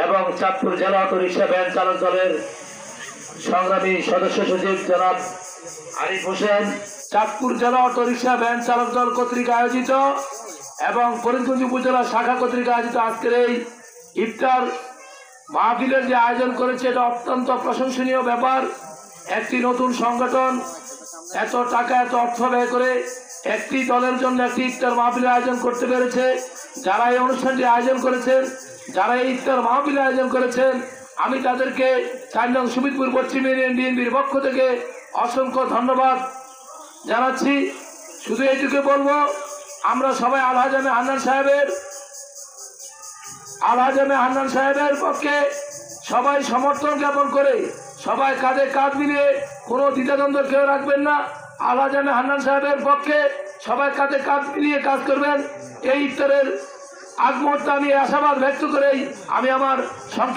এবং চাঁদপুর জেলা auto rickshaw van চালক দলের সংগ্রামী সদস্য সচিব জনাব আরিফ হোসেন, চাঁদপুর জেলা অটো রিক্সা ভ্যান চালক দল কর্তৃক আয়োজিত এবং ফরিদগঞ্জ উপজেলা শাখা কর্তৃক আয়োজিত আজকের এই ইফতার মাহফিলের যে আয়োজন করেছে এটা অত্যন্ত প্রশংসনীয় ব্যাপার। একটি নতুন সংগঠন এত টাকা এত অর্থ ব্যয় করে একটি দলের জন্য একটি ইফতার মাহফিলের আয়োজন করতে পেরেছে। যারা এই অনুষ্ঠানটি আয়োজন করেছেন, যারা এই ইফতার মাহফিলের আয়োজন করেছেন, আমি তাদেরকে 4 নং সুবিদপুর পশ্চিম ইউনিয়ন বিএনপির পক্ষ থেকে অসংখ্য ধন্যবাদ জানাচ্ছি। শুধু এইটুকু বলবো, আমরা সবাই আলহাজ এম এ হান্নান সাহেবের পক্ষে সবাই সমর্থন জ্ঞাপন করে সবাই কাঁধে কাঁধ মিলিয়ে কোনো দ্বিধাদ্বন্দ্ব কেউ রাখবেন না। আলহাজ এম এ হান্নান সাহেবের পক্ষে সবাই কাঁধে কাঁধ মিলিয়ে কাজ করবেন। এই ইফতারের আগ মুহূর্তে আমি আশাবাদ ব্যক্ত করেই আমি আমার সংক্ষিপ্ত